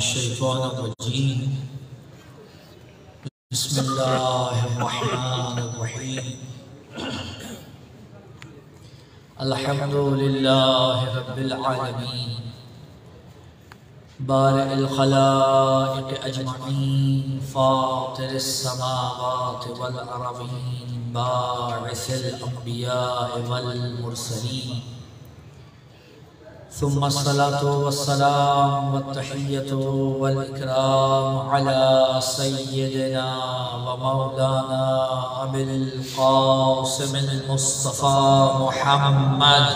الشیطان الرجیم بسم اللہ الرحمن الرحیم الحمد للہ رب العالمین بارئ الخلائق اجمعین فاطر السماوات والارضین باعث الانبیاء والمرسلین ثم الصلاة والسلام والتحية والإكرام على سيدنا ومولانا أبي القاسم المصطفى محمد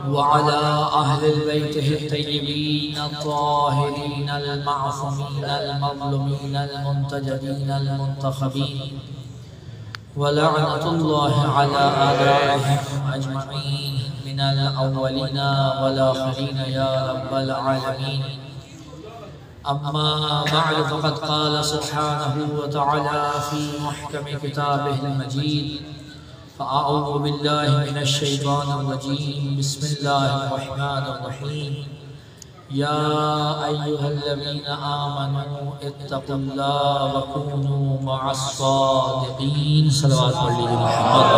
وعلى أهل البيته الطيبين الطاهرين المعصومين المظلومين المنتجبين المنتخبين ولعنة الله على أعدائهم أجمعين من الأولين والآخرين يا رب العالمين. أما بعد فقد قال سبحانه وتعالى في محكم كتابه المجيد فأعوذ بالله من الشيطان الرجيم بسم الله الرحمن الرحيم يا أيها الذين آمنوا اتقوا الله وكونوا مع الصادقين صلوات علی محمد.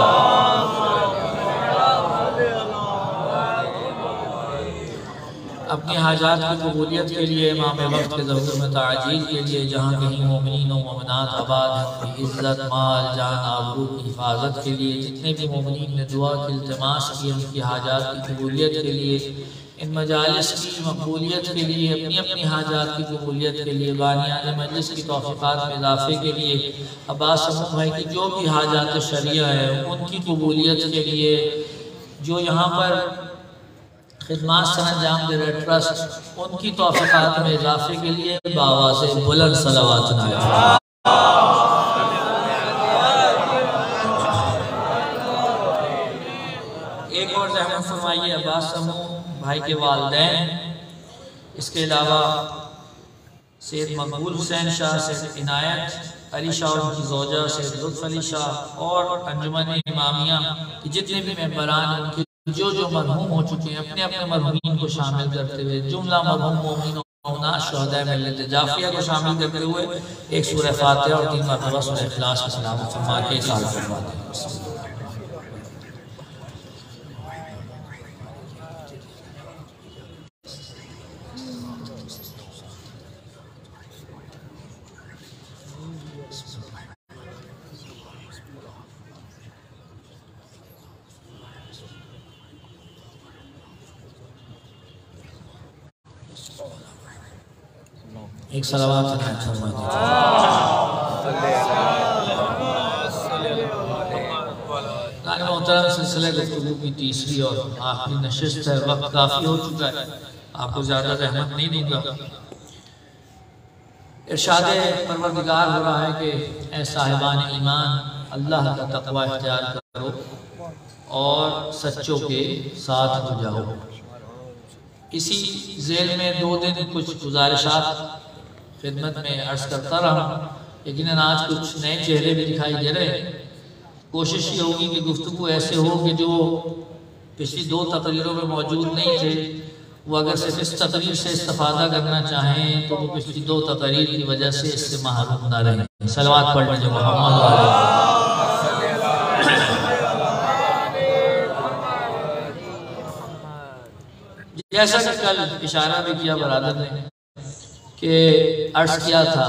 اپنی حاجات کی قبولیت کے لیے امام وقت کے ظہور میں تعجیل کے لیے جہاں کہیں مومنین و مومنات آباد ہیں کی عزت مال جان آبرو کی حفاظت کے لیے جتنے بھی مومنین نے دعا کی التماس کی ان کی حاجات کی قبولیت کے لیے ان مجالس کی مقبولیت کے لیے اپنی اپنی حاجات کی قبولیت کے لیے بانیان مجلس کی توفیقات میں اضافے کے لیے عباس سمون بھائی کی جو بھی حاجات شریعہ ہے ان کی قبولیت کے لیے جو یہاں پر خدمات سر انجام دے رہے ٹرسٹ ان کی توفیقات میں اضافے کے لیے بآواز بلند صلوات نائے. ایک اور رحمت فرمائیے عباس سمون بھائی کے والدین، اس کے علاوہ سید مقبول حسین شاہ، سید عنایت علی شاہ اور ان کی زوجہ سید لطف علی شاہ اور انجمن امامیہ کی جتنے بھی ممبران ہیں ان کے جو مرحوم ہو چکے ہیں اپنے اپنے مرحومین کو شامل کرتے ہوئے جملہ مرحوم مومنین و مومنات شہداء ملت جعفریہ کو شامل کرتے ہوئے ایک سورہ فاتحہ اور 3 مرتبہ سورہ اخلاص کی تلاوت فرما کے اصال فرماتے ہیں. ایک صلوات نائت فرما دیجیے. نائب محترم سلسلہ گفتگو کی تیسری اور آخری نشست ہے. وقت کافی ہو چکا ہے، آپ کو زیادہ رحمت نہیں دوں گا. ارشاد پروردگار ہو رہا ہے کہ اے صاحبان ایمان اللہ کا تقوی اختیار کرو اور سچوں کے ساتھ ہو جاؤ. اسی ذیل میں 2 دن کچھ گزارشات خدمت میں عرض کرتا رہا، لیکن آج کچھ نئے چہرے بھی دکھائی دے رہے ہیں. کوشش یہ ہوگی کہ گفتگو ایسے ہو کہ جو پچھلی 2 تقریروں میں موجود نہیں تھے وہ اگر صرف اس تقریر سے استفادہ کرنا چاہیں تو وہ پچھلی 2 تقریر کی وجہ سے اس سے محروم نہ رہیں. صلوات پڑھ لیجیے محمد علیہ. جیسا کہ کل اشارہ بھی کیا برادر نے کہ عرض کیا تھا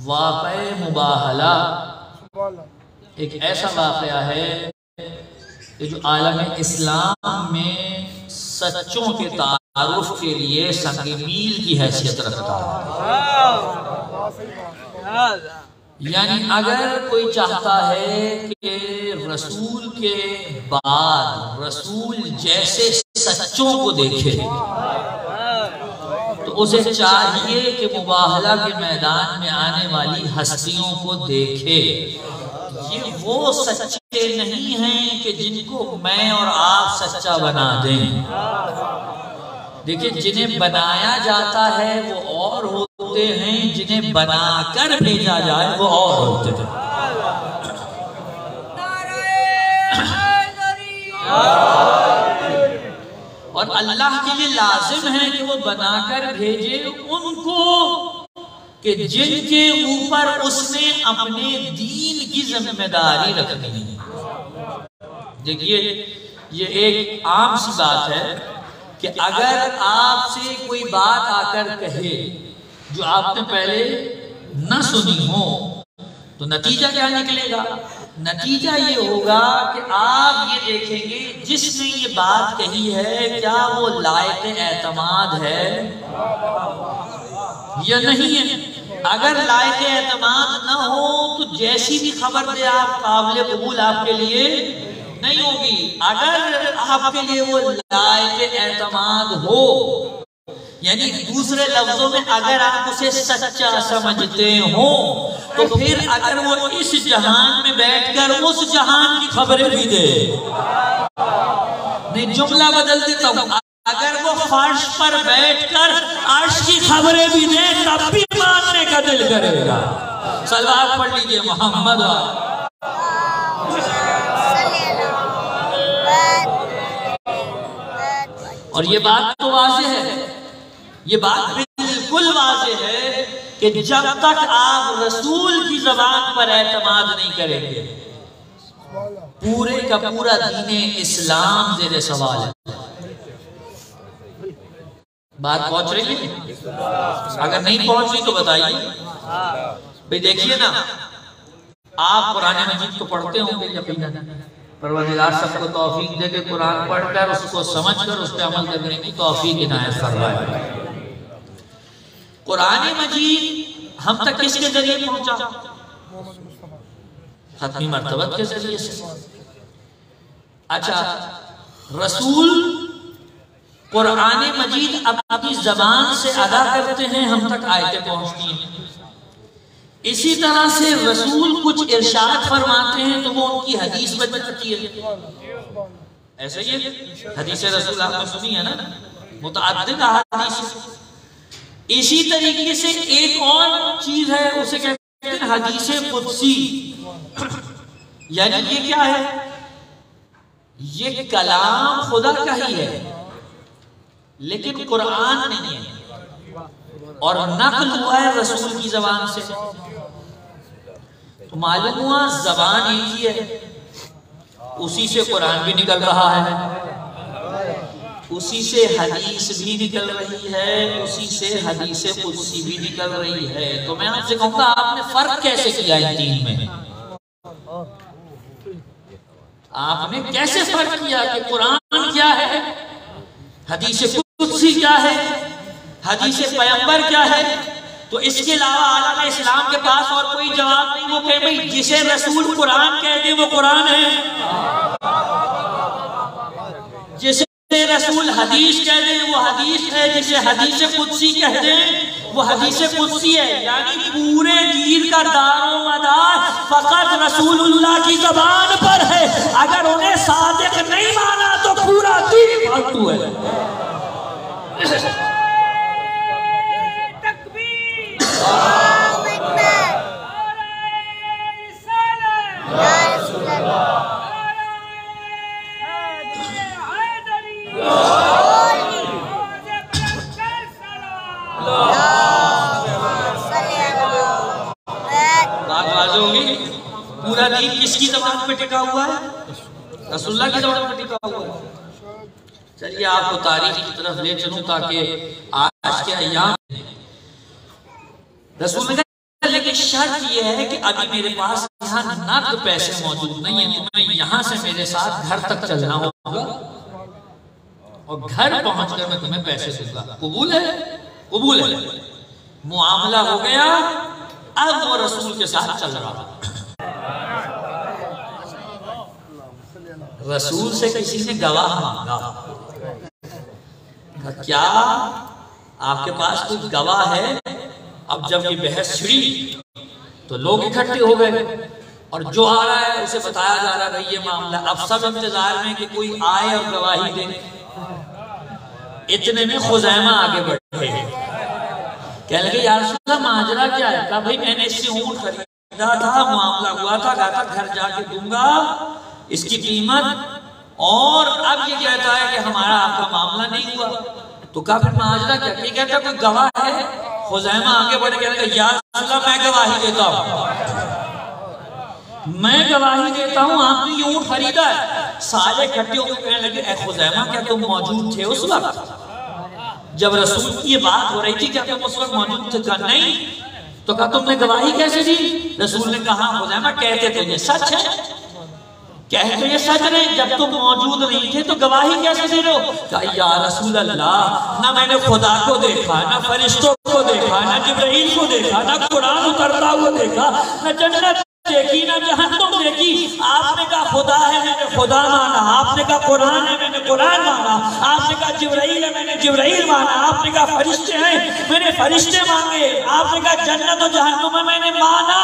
واقع مباہلہ ایک ایسا واقعہ ہے کہ جو عالم اسلام میں سچوں کے تعارف کے لیے سنگ میل کی حیثیت رکھتا ہے. یعنی اگر کوئی چاہتا ہے کہ رسول کے بعد رسول جیسے سچوں کو دیکھے تو اسے چاہیے کہ مباہلہ کے میدان میں آنے والی ہستیوں کو دیکھے. یہ وہ سچے نہیں ہیں کہ جن کو میں اور آپ سچا بنا دیں. دیکھیں جنہیں بنایا جاتا ہے وہ اور ہوتے ہیں، جنہیں بنا کر بھیجا جائے وہ اور ہوتے ہیں. اور اللہ کے لیے لازم ہے کہ وہ بنا کر بھیجے ان کو کہ جن کے اوپر اس نے اپنے دین کی ذمہ داری رکھنی ہے۔ دیکھیے یہ ایک عام سی بات ہے کہ اگر آپ سے کوئی بات آ کر کہے جو آپ نے پہلے نہ سنی ہو تو نتیجہ کیا نکلے گا؟ نتیجہ یہ ہوگا کہ آپ یہ دیکھیں گے جس نے یہ بات کہی ہے کیا وہ لائق اعتماد ہے یا نہیں ہے۔ اگر لائق اعتماد نہ ہو تو جیسی بھی خبر دے آپ قابل قبول آپ کے لیے نہیں ہوگی۔ اگر آپ کے لیے وہ لائق اعتماد ہو، یعنی دوسرے لفظوں میں اگر آپ اسے سچا سمجھتے ہوں تو پھر اگر وہ اس جہان میں بیٹھ کر اس جہان کی خبریں بھی دے، نہیں جملہ بدل دیتا ہوں، اگر وہ فرش پر بیٹھ کر عرش کی خبریں بھی دے تب بھی ماننے کا دل کرے گا۔ صلوات پڑھ لیجئے محمد۔ اور یہ بات تو واضح ہے، یہ بات بالکل واضح ہے کہ جب تک آپ رسول کی زبان پر اعتماد نہیں کریں گے پورے کا پورا دین اسلام زیر سوال ہے۔ بات پہنچ رہی ہے؟ اگر نہیں پہنچ رہی تو بتائیے۔ بھئی دیکھیے نا، آپ قرآن مجید کو پڑھتے ہوں گے یقیناً، پروردگار سب کو توفیق دے کہ قرآن پڑھ کر اس کو سمجھ کر اس پہ عمل کرنے کی توفیق عنایت فرمائے۔ قرآن مجید ہم تک کس کے ذریعے پہنچا؟ ختمی مرتبت کے ذریعے سے۔ اچھا، رسول قرآن مجید اپنی زبان سے ادا کرتے ہیں، ہم تک آیتیں پہنچتی ہیں۔ اسی طرح سے رسول کچھ ارشاد فرماتے ہیں تو وہ ان کی حدیث بن جاتی ہے۔ ایسے یہ حدیث رسول آپ نے سنی ہے نا، متعدد احادیث۔ اسی طریقے سے ایک اور چیز ہے، اسے کہتے ہیں حدیث قدسی۔ یعنی یہ کیا ہے؟ یہ کلام خدا کا ہی ہے لیکن قرآن نہیں ہے، اور نقل ہوا ہے رسول کی زبان سے۔ تو معلوم ہوا زبان ایک ہی ہے، اسی سے قرآن بھی نکل رہا ہے، اسی سے حدیث بھی نکل رہی ہے، اسی سے حدیث قدسی بھی نکل رہی ہے۔ تو میں آپ سے کہوں گا آپ نے فرق کیسے کیا ان تین میں؟ آپ نے کیسے فرق کیا کہ قرآن کیا ہے، حدیث قدسی کیا ہے، حدیث پیغمبر کیا ہے؟ تو اس کے علاوہ عالم اسلام کے پاس اور کوئی جواب نہیں۔ وہ کہ بھئی جسے رسول قرآن کہہ دے وہ قرآن ہے، جسے رسول حدیث کہہ دے وہ حدیث ہے، جسے حدیث قدسی کہہ دے وہ حدیث قدسی ہے۔ یعنی پورے دین کا دار و مدار فقط رسول اللہ کی زبان پر ہے۔ اگر انہیں صادق نہیں مانا تو پورا دین فالتو ہے۔ پورا دین کس کی زبان پہ ٹکا ہوا ہے؟ رسول اللہ کی زبان پہ ٹکا ہوا ہے۔ چلیے آپ کو تاریخ کی طرف لے چلوں تاکہ آج کے ایام رسول اللہ، لیکن شرط یہ ہے کہ ابھی میرے پاس یہاں نقد پیسے موجود نہیں ہیں، تمہیں یہاں سے میرے ساتھ گھر تک چلنا ہوگا اور گھر پہنچ کر میں تمہیں پیسے دوں گا۔ قبول ہے؟ قبول ہے۔ معاملہ ہو گیا، اب وہ رسول کے ساتھ چل رہا۔ رسول سے کسی نے گواہ مانگا، کیا آپ کے پاس کوئی گواہ ہے؟ اب جب یہ بحث چھڑی تو لوگ اکٹھے ہو گئے اور جو آ رہا ہے اسے بتایا جا رہا ہے یہ معاملہ۔ اب سب انتظار میں کہ کوئی آئے اور گواہی دے۔ اتنے میں خزیمہ آگے بڑھے، کہنے لگے یا رسول اللہ ماجرا کیا ہے؟ کہا بھئی میں نے اس سے اونٹ خریدا تھا، معاملہ ہوا تھا، کہا تھا گھر جا کے دوں گا اس کی قیمت اور اب یہ کہتا ہے کہ ہمارا آپ کا معاملہ نہیں ہوا. تو کہا پھر مہاجرہ کیا؟ یہ کہتا ہے کوئی گواہ ہے؟ خزیمہ آگے بڑھ کے کہتا ہے یا رسول اللہ میں گواہی دیتا ہوں، میں گواہی دیتا ہوں آپ نے یہ اونٹ خریدا ہے. سارے اکٹھے ہو کے کہنے لگے اے خزیمہ کیا تم موجود تھے اس وقت جب رسول کی یہ بات ہو رہی تھی؟ کیا تم اس وقت موجود تھے؟ کہا نہیں. تو کہا تم نے گواہی کیسے دی؟ رسول نے کہا خزیمہ کہتے تھے یہ سچ ہے، کہتے یہ سچ نہیں، جب تم موجود نہیں تھے تو گواہی کیسے دے رہے ہو؟ کہا یا رسول اللہ نہ میں نے خدا کو دیکھا، نہ فرشتوں کو دیکھا، نہ جبرائیل کو دیکھا، نہ قرآن اترتا ہوا دیکھا، نہ جنت دیکھی، نہ جہنم دیکھی. آپ نے کہا خدا ہے میں نے خدا مانا، آپ نے کہا قرآن ہے میں نے قرآن مانا، آپ نے کہا جبرائیل ہے میں نے جبرائیل مانا، آپ نے کہا فرشتے ہیں میں نے فرشتے مانگے، آپ نے کہا جنت و جہنم ہے میں نے مانا.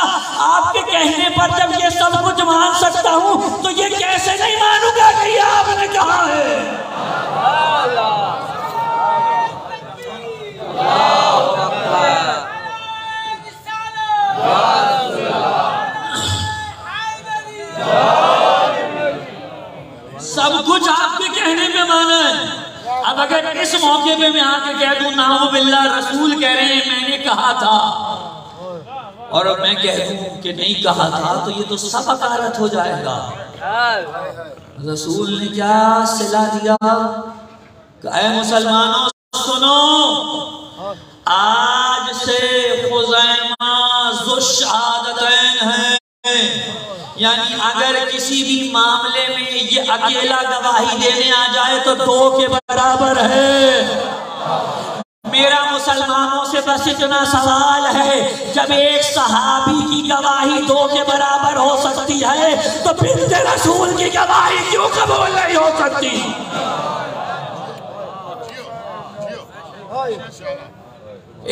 آپ کے کہنے پر جب یہ سب کچھ مان سکتا ہوں تو یہ کیسے نہیں مانوں گا کہ یہ آپ نے کہا ہے؟ سب کچھ آپ کے کہنے پہ مانا ہے. اب اگر اس موقع پہ میں آ کے کہہ دوں نعوذ باللہ رسول کہہ رہے ہیں میں نے کہا تھا، اور میں کہہ دوں کہ نہیں کہا تھا، تو یہ تو سب حقارت ہو جائے گا. رسول نے کیا صلہ دیا کہ اے مسلمانوں سنو، آج سے خزیمہ ذو الشہادتین ہے، یعنی اگر کسی بھی معاملے میں یہ اکیلا گواہی دینے آ جائے تو 2 کے برابر ہے. میرا مسلمانوں سے بس اتنا سوال ہے، جب ایک صحابی کی گواہی 2 کے برابر ہو سکتی ہے تو بنت رسول کی گواہی کیوں قبول نہیں ہو سکتی؟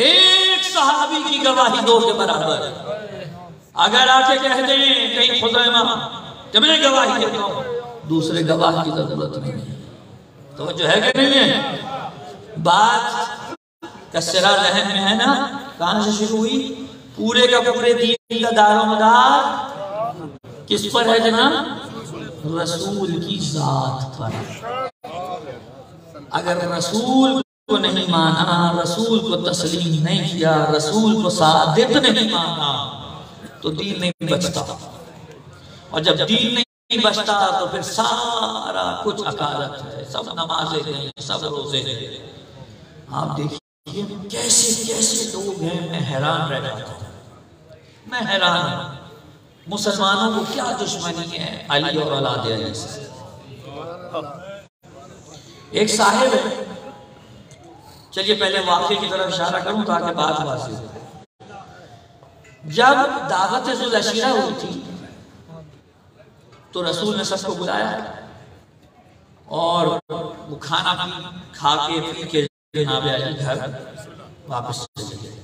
ایک صحابی کی گواہی 2 کے برابر ہے. اگر آ کے کہہ دیں کہیں خزیمہ کہ میں گواہی دیتا ہوں، دوسرے گواہ کی ضرورت نہیں ہے. توجہ ہے کہ نہیں ہے؟ بات کا سرا ذہن میں ہے نا؟ کہاں سے شروع ہوئی؟ پورے کا پورے دین کا دار و مدار کس پر ہے جناب؟ رسول کی ذات پر. اگر رسول کو نہیں مانا، رسول کو تسلیم نہیں کیا، رسول کو صادق نہیں مانا تو دین نہیں بچتا. اور جب دین نہیں بچتا تو پھر سارا کچھ حقارت ہے. سب نمازیں ہیں، سب روزے ہیں. آپ دیکھیے کیسے کیسے لوگ ہیں، میں حیران رہ جاتا ہوں. میں حیران ہوں مسلمانوں کو کیا دشمنی ہے علی اور اولاد علی سے. ایک صاحب ہے، چلیے پہلے واقعے کی طرف اشارہ کروں تاکہ بات واضح ہو. جب دعوت ذو العشیرہ ہوئی تھی تو رسول نے سب کو بلایا اور وہ کھانا کھا کے پی کے جناب علی گھر واپس چلے گئے.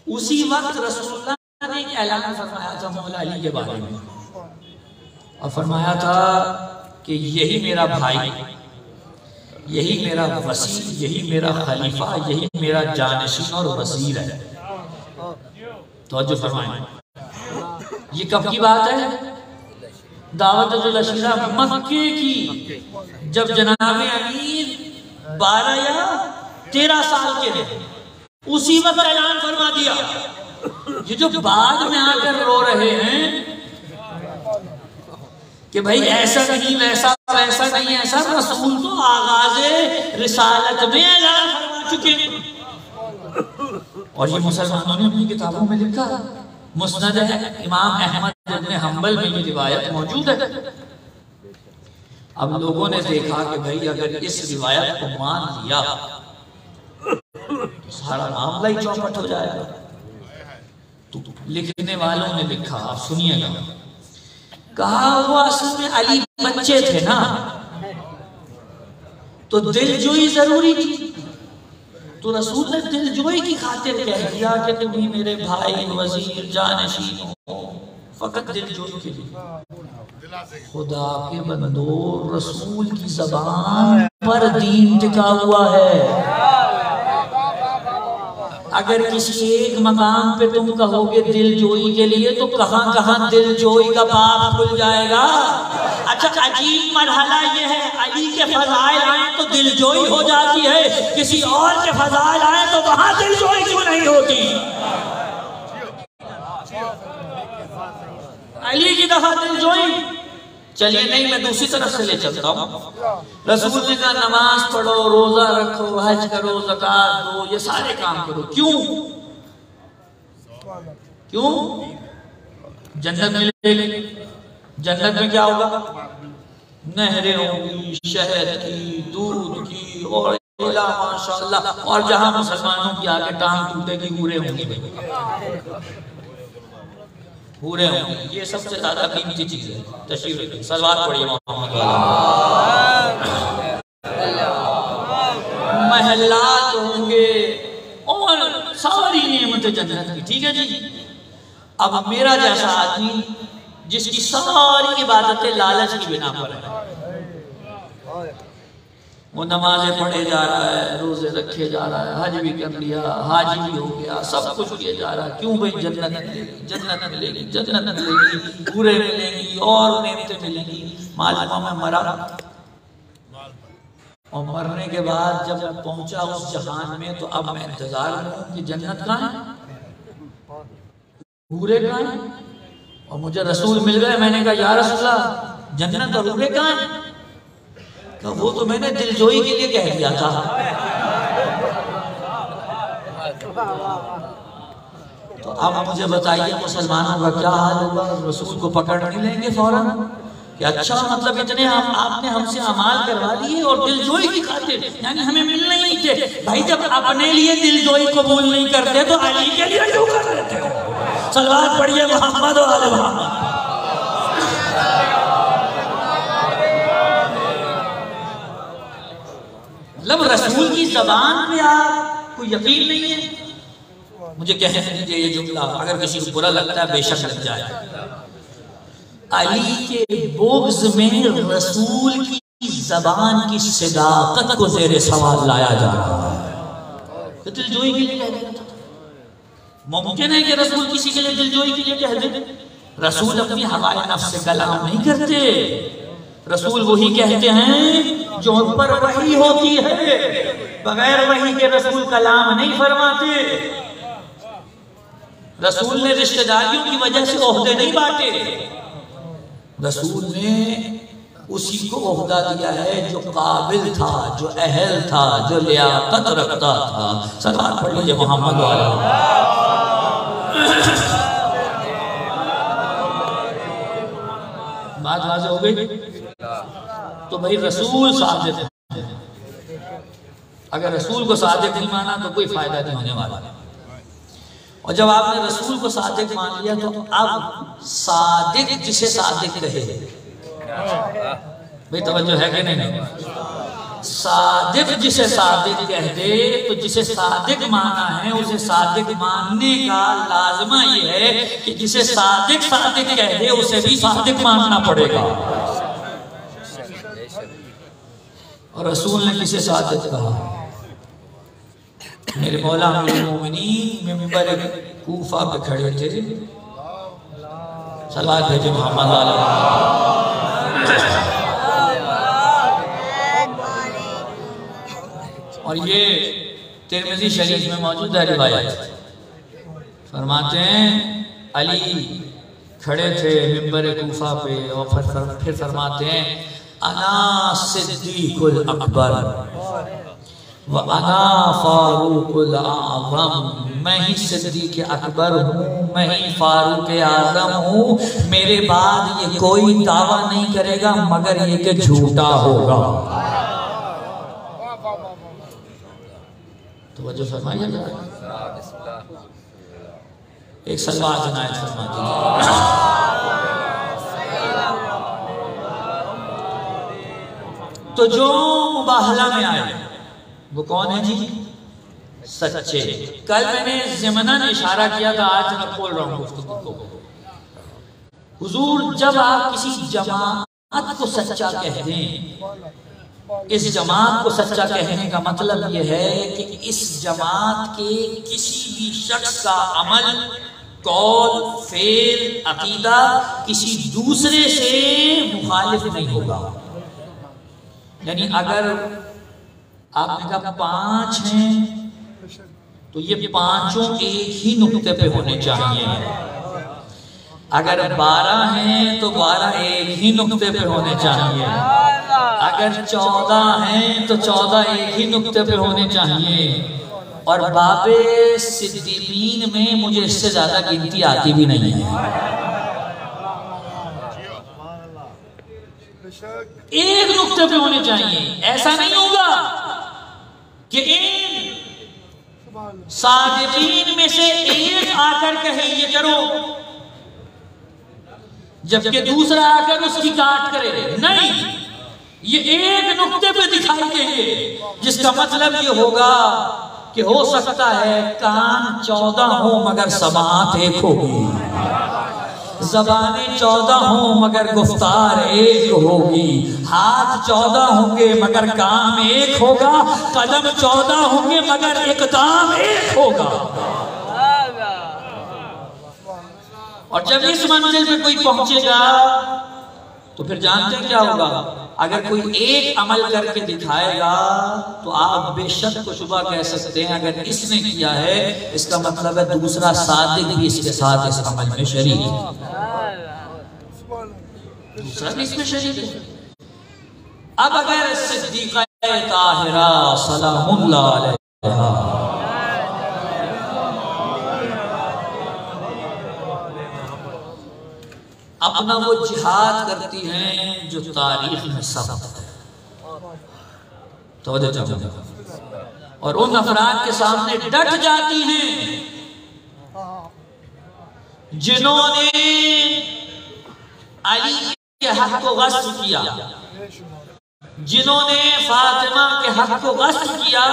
اسی وقت رسول اللہ نے ایک اعلان فرمایا تھا مولا علی کے بارے میں، اور فرمایا تھا کہ یہی میرا بھائی، یہی میرا وسیع، یہی میرا خلیفہ، یہی میرا جانشین اور وزیر ہے. توجہ فرمائیں. یہ کب کی بات ہے؟ دعوت ذو العشیرہ مکے کی، جب جناب امیر 12 یا 13 سال کے ہیں. اسی وقت اعلان فرما دیا. یہ جو بعد میں آ کر رو رہے ہیں کہ بھائی ایسا نہیں ویسا ویسا نہیں ایسا، رسول تو آغاز رسالت میں اعلان فرما چکے ہیں. اور یہ مسلمانوں نے اپنی کتابوں میں لکھا، مسند ہے امام احمد بن حنبل میں یہ روایت موجود ہے. اب لوگوں نے دیکھا کہ بھئی اگر اس روایت کو مان لیا تو سارا معاملہ ہی چوپٹ ہو جائے گا. تو لکھنے والوں نے لکھا، آپ سنیے گا، کہا وہ اصل میں علی بچے تھے نا تو دل جوئی ضروری تھی، تو رسول نے دل جوئی کی خاطر کہہ دیا کہ تم ہی میرے بھائی، وزیر، جانشین ہو، فقط دل جوئی کے لیے. خدا کے بندو، رسول کی زبان پر دین ٹکا ہوا ہے. اگر کسی ایک مقام پہ تم کہو گے دل جوئی کے لیے تو کہاں کہاں دل جوئی کا باب کھل جائے گا۔ اچھا عجیب مرحلہ یہ ہے، علی کے فضائل آئیں تو دل جوئی ہو جاتی ہے، کسی اور کے فضائل آئیں تو وہاں دل جوئی کیوں نہیں ہوتی؟ علی کی دفعہ دل جوئی، چلیے نہیں میں دوسری طرف سے لے چلتا ہوں۔ رسول نے کہا نماز پڑھو، روزہ رکھو، حج کرو، زکوٰۃ دو، یہ سارے کام کرو۔ کیوں؟ جنت ملے گی۔ جنت میں کیا ہوگا؟ نہریں ہوں گی، شہد کی، دودھ کی، اور ماشاءاللہ، اور جہاں مسلمانوں کی آگے ٹانگ ٹوٹے گی حوریں ہوں گی، حوریں ہوں گی۔ یہ سب سے زیادہ قیمتی چیز ہے۔ تشریف رکھیں، صلوات پڑھیے محمد والا۔ محلات ہوں گے اور ساری نعمتیں جنت کی، ٹھیک ہے جی۔ اب میرا جیسا آدمی جس کی ساری عبادتیں لالچ کی بنا پر ہے، وہ نمازیں پڑھے جا رہا ہے، روزے رکھے جا رہا ہے، حج بھی کر لیا، حاجی بھی ہو گیا، سب کچھ کیے جا رہا ہے۔ کیوں بھائی؟ جنت ملے گی، جنت ملے گی، جنت ملے گی، پورے ملیں گی اور نعمتیں ملیں گی۔ معلومہ میں مرا اور مرنے کے بعد جب میں پہنچا اس جہان میں تو اب میں انتظار میں ہوں کہ جنت کہاں ہے، پورے کہاں ہیں؟ اور مجھے رسول مل گئے۔ میں نے کہا یا رسول اللہ جنت اور پورے کہاں ہیں؟ کہ وہ تو میں نے دل جوئی کے لیے کہہ دیا تھا۔ تو اب مجھے بتائیے مسلمانوں کا کیا حال ہوگا؟ رسول کو پکڑ نہیں لیں گے فوراً کہ اچھا مطلب اتنے آپ نے ہم سے اعمال کروا دیے اور دل جوئی کی خاطر، یعنی ہمیں ملنے ہی نہیں تھے۔ بھائی جب اپنے لیے دل جوئی قبول نہیں کرتے تو علی کے لیے کیوں کر لیتے ہو؟ صلوات پڑھیے محمد و آل محمد۔ مطلب رسول کی زبان پہ آپ کو یقین نہیں ہے؟ مجھے کہنے دیجئے یہ جملہ، اگر کسی کو برا لگتا ہے بے شک لگ جائے۔ علی کے بغض میں رسول کی زبان کی صداقت کو زیر سوال لایا جا رہا ہے۔ دل جوئی کے لیے کہہ دیا تھا۔ ممکن ہے کہ رسول کسی کے لیے دل جوئی کے لیے کہہ دے؟ رسول اپنی ہوائے نفس سے کلام نہیں کرتے، رسول وہی کہتے ہیں جو ان پر وحی ہوتی ہے، بغیر وحی کے رسول کلام نہیں فرماتے۔ رسول نے رشتہ داریوں کی وجہ سے عہدے نہیں بانٹے، رسول نے اسی کو عہدہ دیا ہے جو قابل تھا، جو اہل تھا، جو لیاقت رکھتا تھا۔ صلوات پڑھ لیجئے محمد والا۔ بات واضح ہو گئی؟ تو بھائی رسول صادق ہے، اگر رسول کو صادق نہیں مانا تو کوئی فائدہ نہیں ہونے والا۔ اور جب آپ نے رسول کو صادق مان لیا تو اب صادق جسے صادق کہے، بھئی توجہ ہے کہ نہیں؟ صادق جسے صادق کہہ دے تو جسے صادق مانا ہے اسے صادق ماننے کا لازمہ یہ ہے کہ جسے صادق صادق کہہ دے اسے بھی صادق ماننا پڑے گا۔ اور رسول نے کسے صادق کہا؟ میرے مولا امیر المومنین منبر کوفہ پہ کھڑے تھے، صلوات بھیجے محمد علیہ۔ اور یہ ترمذی شریف میں موجود ہے روایت، فرماتے ہیں علی کھڑے تھے منبر کوفہ پہ اور پھر فرماتے ہیں انا صدیق الاکبر وَأَنَا فَارُوقُ الْأَعْظَمُ، میں ہی صدیق اکبر ہوں، میں ہی فاروق اعظم ہوں، میرے بعد یہ کوئی دعویٰ نہیں کرے گا مگر یہ کہ جھوٹا ہوگا۔ توجہ فرمائیے گا، ایک صلوات عنایت فرما دیجیے۔ تو جو مباہلہ میں آئے وہ کون ہے جی؟ سچے۔ کل میں نے ضمناً اشارہ کیا تھا، آج میں کھول رہا ہوں گفتگو کو۔ حضور جب آپ کسی جماعت کو سچا کہہ دیں اس جماعت کو سچا کہنے کا مطلب یہ ہے کہ اس جماعت کے کسی بھی شخص کا عمل، قول، فعل، عقیدہ کسی دوسرے سے مخالف نہیں ہوگا۔ یعنی اگر آپ نے کہا 5 ہیں تو یہ 5 ایک ہی نقطے پہ ہونے چاہیے، اگر 12 ہیں تو 12 ایک ہی نقطے پہ ہونے چاہیے، اگر 14 ہیں تو 14 ایک ہی نقطے پہ ہونے چاہیے۔ اور باب صدیقین میں مجھے اس سے زیادہ گنتی آتی بھی نہیں ہے۔ ایک نقطے پہ ہونے چاہیے، ایسا نہیں ہوگا کہ ان صادقین میں سے ایک آ کر کہے یہ کرو جبکہ دوسرا آ کر اس کی کاٹ کرے، نہیں، یہ ایک نقطے پہ دکھائی دیں گے، جس کا مطلب یہ ہوگا کہ ہو سکتا ہے کان 14 ہوں مگر سماعت ایک ہوگی، زبانیں 14 ہوں مگر گفتار ایک ہوگی، ہاتھ 14 ہوں گے مگر کام ایک ہوگا، قدم 14 ہوں گے مگر اقدام ایک ہوگا۔ اور جب اس منزل پہ کوئی پہنچے گا تو پھر جانتے ہیں کیا ہوگا؟ اگر کوئی ایک عمل کر کے دکھائے گا تو آپ بے شک و شبہ کہہ سکتے ہیں اگر اس نے کیا ہے اس کا مطلب ہے دوسرا صادق بھی اس کے ساتھ اس عمل میں شریک ہے، دوسرا بھی اس میں شریک ہے۔ اب اگر صدیقہ طاہرہ سلام اللہ علیہا اپنا وہ جہاد کرتی ہیں جو تاریخ میں ثبت ہے، توجہ چاہوں اور ان افراد کے سامنے ڈٹ جاتی ہیں جنہوں نے علی کے حق کو غصب کیا، جنہوں نے فاطمہ کے حق کو غصب کیا۔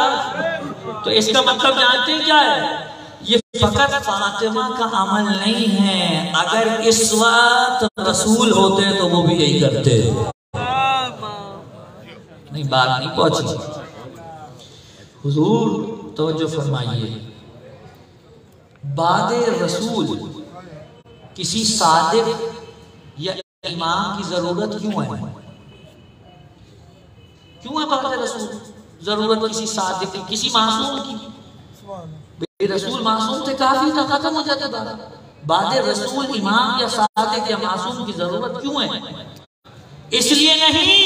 تو اس کا مطلب جانتے ہیں کیا ہے؟ یہ فقط فاطمہ کا عمل نہیں ہے، اگر اس وقت رسول ہوتے تو وہ بھی یہی کرتے۔ نہیں، بات نہیں پہنچی۔ حضور توجہ فرمائیے، بعد رسول کسی صادق یا امام کی ضرورت کیوں ہے؟ کیوں ہے بعد رسول ضرورت کسی صادق کی، کسی معصوم کی؟ رسول معصوم تھے، کافی تھا، ختم ہو جاتا تھا۔ بعد رسول امام یا صادق یا معصوم کی ضرورت کیوں ہے؟ اس لیے نہیں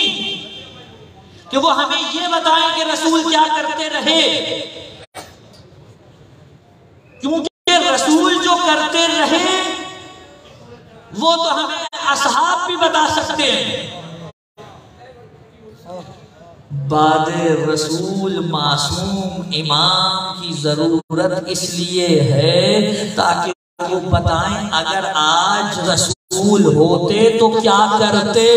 کہ وہ ہمیں یہ بتائیں کہ رسول کیا کرتے رہے، کیونکہ رسول جو کرتے رہے وہ تو ہمیں اصحاب بھی بتا سکتے ہیں۔ بعد رسول معصوم امام کی ضرورت اس لیے ہے تاکہ وہ بتائیں اگر آج رسول ہوتے تو کیا کرتے،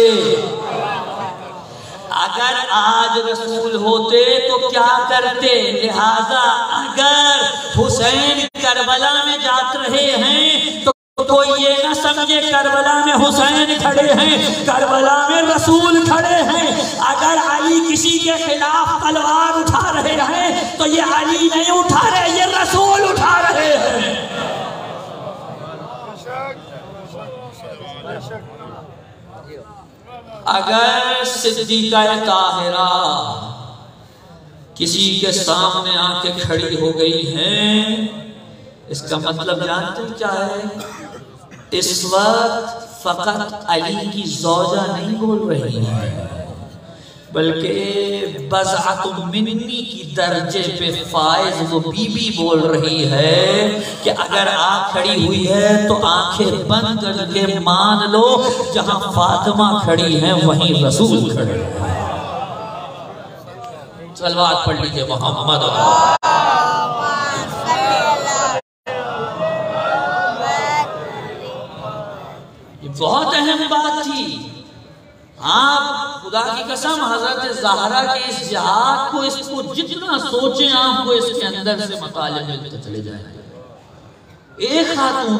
اگر آج رسول ہوتے تو کیا کرتے۔ لہذا اگر حسین کربلا میں جات رہے ہیں تو کوئی یہ نہ سمجھے کربلا میں حسین کھڑے ہیں، کربلا میں رسول کھڑے ہیں۔ اگر علی کسی کے خلاف تلوار اٹھا رہے ہیں تو یہ علی نہیں اٹھا رہے، یہ رسول اٹھا رہے ہیں۔ اگر صدیقہ طاہرہ کسی کے سامنے آ کے کھڑی ہو گئی ہیں، اس کا مطلب جانتے ہیں کیا ہے؟ اس وقت فقط علی کی زوجہ نہیں بول رہی ہیں بلکہ بضعۃ منی کی درجے پہ فائز وہ بی بی بول رہی ہے کہ اگر آنکھ کھڑی ہوئی ہے تو آنکھیں بند کر کے مان لو جہاں فاطمہ کھڑی ہیں وہیں رسول کھڑے ہیں۔ صلوات پڑھ لیجئے محمد یہ بہت اہم بات تھی۔ آپ خدا کی قسم حضرت زہرا کے اس جہاد کو، اس کو جتنا سوچیں آپ کو اس کے اندر سے مطالعے ملتے چلے جائیں۔ ایک خاتون،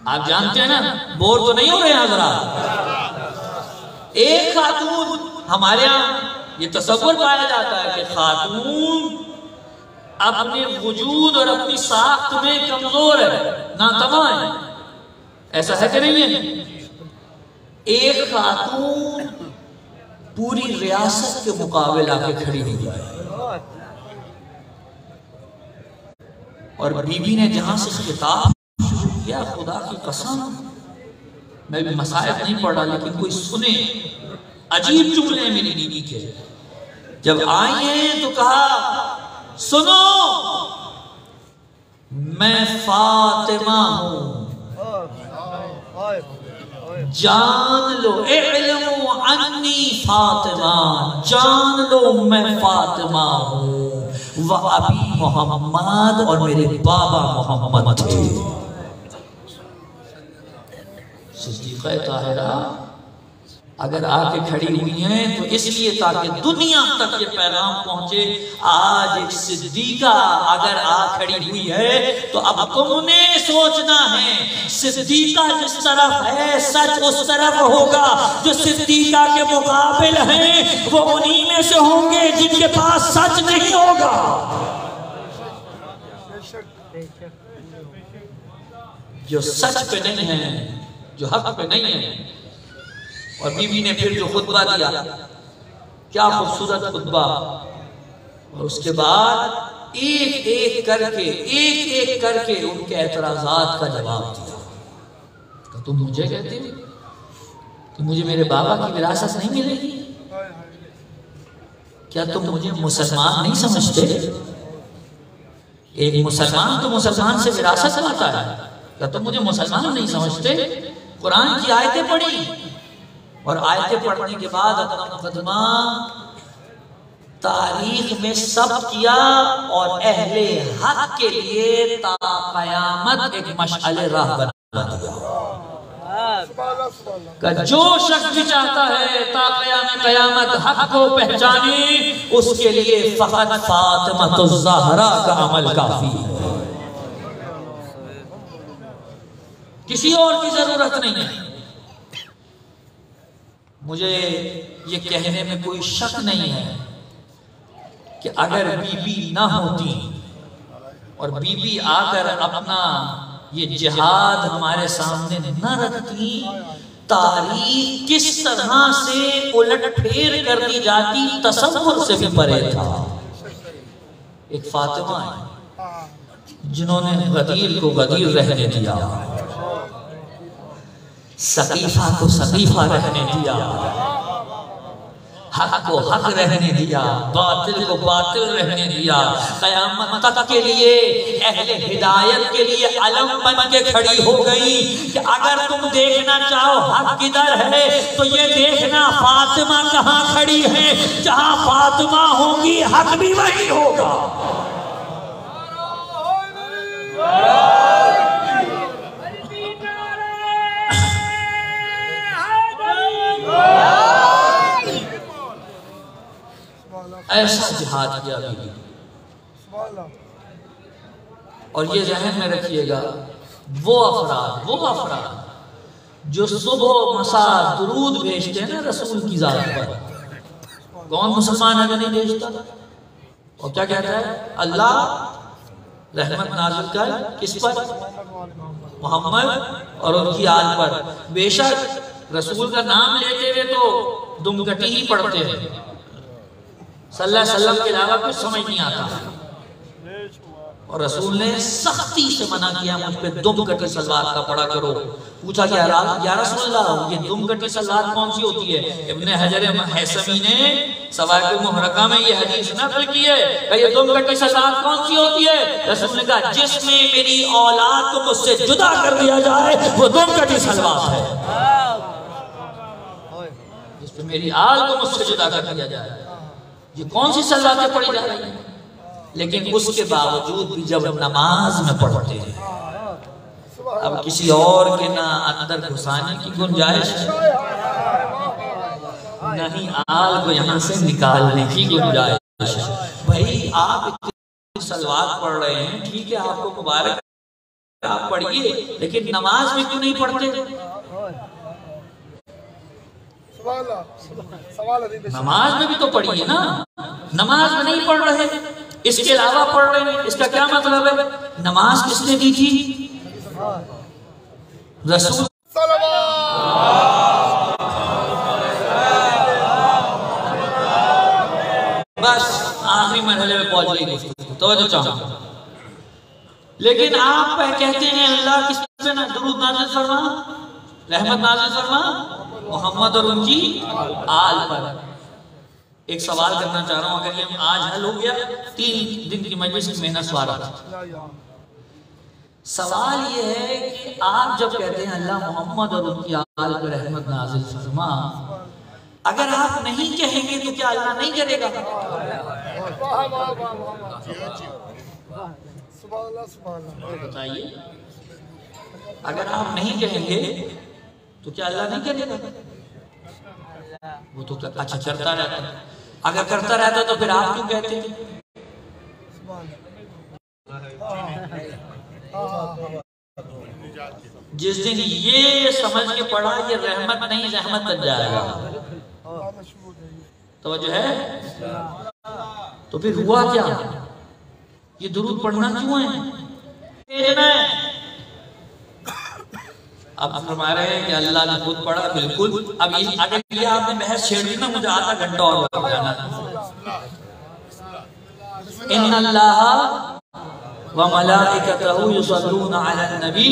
آپ جانتے ہیں نا، بور تو نہیں ہو رہے ہیں حضرات، ایک خاتون ہمارے ہاں یہ تصور پایا جاتا ہے کہ خاتون اپنے وجود اور اپنی ساخت میں کمزور ہے، ناتواں ہے. ایسا ہے کہ نہیں ہے؟ ایک خاتون پوری ریاست کے مقابل آ کے کھڑی ہو جائے، اور بی بی نے جہاں سے خطاب شروع کیا، خدا کی قسم میں بھی مصائب نہیں پڑھ رہا لیکن کوئی سنے، عجیب جملے ہیں میری بیوی کے. جب آئی ہیں تو کہا سنو میں فاطمہ ہوں، جان لو اعلموا عنی فاطمہ، جان لو میں فاطمہ ہوں، وابی محمد، اور میرے بابا محمد تھے. صدیقہ طاہرہ اگر آ کے کھڑی ہوئی ہیں تو اس لیے تاکہ دنیا تک یہ پیغام پہنچے. آج ایک صدیقہ اگر آ کھڑی ہوئی ہے تو اب تم نے سوچنا ہے صدیقہ جس طرف ہے سچ اس طرف ہوگا. جو صدیقہ کے مقابل ہیں وہ انہی میں سے ہوں گے جن کے پاس سچ نہیں ہوگا. جو سچ پہ نہیں ہے، جو حق پہ نہیں ہے. اور بی بی نے پھر جو خطبہ دیا، کیا خوبصورت خطبہ، اور اس کے بعد ایک ایک کر کے ان کے اعتراضات کا جواب دیا. کہ تم مجھے کہتے ہو کہ مجھے میرے بابا کی وراثت نہیں ملے گی؟ کیا تم مجھے مسلمان نہیں سمجھتے؟ ایک مسلمان تو مسلمان سے وراثت پاتا ہے، کیا تم مجھے مسلمان نہیں سمجھتے؟ قرآن کی آیتیں پڑھی، اور آیتیں پڑھنے کے بعد اپنا مقدمہ تاریخ میں ثبت کیا، اور اہل حق کے لیے تا قیامت ایک مشعل راہ بنا دیا. کہ جو شخص بھی چاہتا ہے تا قیامت حق کو پہچانے، اس کے لیے فقط فاطمہ الزہرا کا عمل کافی ہے، کسی اور کی ضرورت نہیں ہے. مجھے یہ کہنے میں کوئی شک نہیں ہے کہ اگر بی بی نہ ہوتی اور بی بی آ کر اپنا یہ جہاد ہمارے سامنے نہ رکھتی، تاریخ کس طرح سے الٹ پھیر کر دی جاتی تصور سے بھی پرے تھا. ایک فاطمہ ہے جنہوں نے غدیر کو غدیر رہنے دیا، سقیفہ کو سقیفہ رہنے دیا، حق کو حق رہنے دیا، باطل کو باطل رہنے دیا. قیامت تک کے لیے اہل ہدایت کے لیے علم بن کے کھڑی ہو گئی کہ اگر تم دیکھنا چاہو حق کدھر ہے تو یہ دیکھنا فاطمہ کہاں کھڑی ہے. جہاں فاطمہ ہوں گی حق بھی وہی ہوگا. ایسا جہاد کیا بھی. اور یہ ذہن میں رکھیے گا، وہ افراد جو صبح و مساء درود بھیجتے ہیں نا رسول کی ذات پر، کون مسلمان ہے جو نہیں بھیجتا؟ اور کیا کہتا ہے؟ اللہ رحمت نازل کر کس پر؟ محمد اور ان کی آل پر. بے شک رسول کا نام لیتے ہوئے تو دم کٹی ہی پڑھتے ہیں، صلی اللہ علیہ وسلم کے علاوہ کچھ سمجھ نہیں آتا. اور رسول نے سختی سے منع کیا مجھ پہ دم کٹی صلوات کا پڑھا کرو. پوچھا کہ یا رسول اللہ یہ دم کٹی صلوات کون سی ہوتی ہے؟ ابن حجر حیثمی نے سوائق المحرقہ میں یہ حدیث نقل کی ہے کہ یہ دم کٹی صلوات کون سی ہوتی ہے؟ رسول نے کہا جس میں میری اولاد کو مجھ سے جدا کر دیا جائے وہ دم کٹی صلوات ہے. جس پہ میری آل کو مجھ سے جدا کر دیا جائے. یہ کون سی صلواتیں پڑھی جا رہی ہیں؟ لیکن اس کے باوجود بھی جب نماز میں پڑھتے ہیں، اب کسی اور کے نہ اندر گھسانے کی گنجائش نہیں آل کو یہاں سے نکالنے کی گنجائش. بھائی آپ صلوات پڑھ رہے ہیں، ٹھیک ہے آپ کو مبارک، آپ پڑھیے، لیکن نماز میں کیوں نہیں پڑھتے؟ نماز میں بھی تو پڑھی ہے نا، نماز میں نہیں پڑھ رہے، اس کے علاوہ پڑھ رہے ہیں، اس کا کیا مطلب ہے؟ نماز کس نے دی تھی؟ رسول بس آخری مرحلے میں پہنچ گئی گفتگو، توجہ چاہوں. لیکن آپ کہتے ہیں اللہ کس پہ درود نازل فرما، رحمت نازل فرما محمد اور ان کی آل پر. ایک سوال کرنا چاہ رہا ہوں، اگر یہ آج حل ہو گیا، 3 دن کی مجلس میں محنت سوالات. سوال یہ ہے کہ آپ جب کہتے ہیں اللہ محمد اور ان کی آل پر رحمت نازل فرما، اگر آپ نہیں کہیں گے تو کیا اللہ نہیں کرے گا؟ بتائیے، اگر آپ نہیں کہیں گے تو کیا اللہ نہیں کرے گا؟ وہ تو اچھا کرتا رہتا ہے. اگر کرتا رہتا تو پھر آپ کیوں کہتے ہیں؟ جس دن یہ سمجھ کے پڑھا یہ رحمت نہیں رحمت بن جائے گا. توجہ ہے؟ تو پھر ہوا کیا؟ یہ درود پڑھنا کیوں ہے؟ اب فرما رہے ہیں کہ اللہ نے خود پڑھا. بالکل. اب اگر یہ آپ نے بحث چھیڑ دی نا، مجھے آدھا گھنٹہ اور لگ جانا. ان اللہ وملائکتہ یصلون علی النبی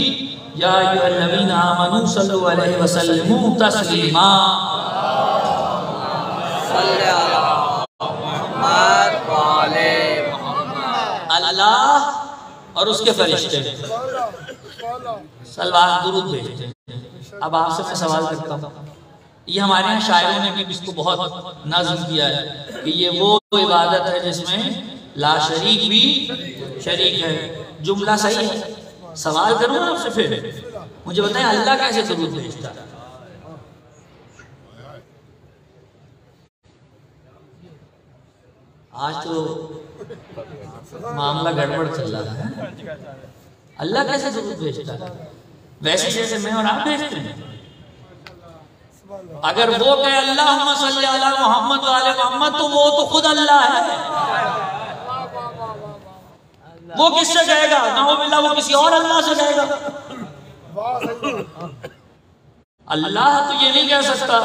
یا ایھا الذین آمنوا صلوا علیہ وسلموا تسلیما. اللہ اور اس کے فرشتے صلوات درود بھیجتے ہیں. اب آپ سے میں سوال کرتا ہوں، یہ ہمارے یہاں شاعروں نے بھی اس کو بہت نظم کیا ہے کہ یہ وہ عبادت ہے جس میں لا شریک بھی شریک ہے. جملہ صحیح ہے. سوال کروں آپ سے، پھر مجھے بتائیں اللہ کیسے درود بھیجتا ہے؟ آج تو معاملہ گڑبڑ چل رہا ہے. اللہ کیسے درود بھیجتا ہے؟ ویسے جیسے میں اور آپ بھیجتے ہیں. اگر وہ کہے اللہم صلی علی محمد و آل محمد تو وہ تو خود اللہ ہے. وہ کس سے کہے گا؟ نعوذ باللہ وہ کسی اور اللہ سے کہے گا. اللہ تو یہ نہیں کہہ سکتا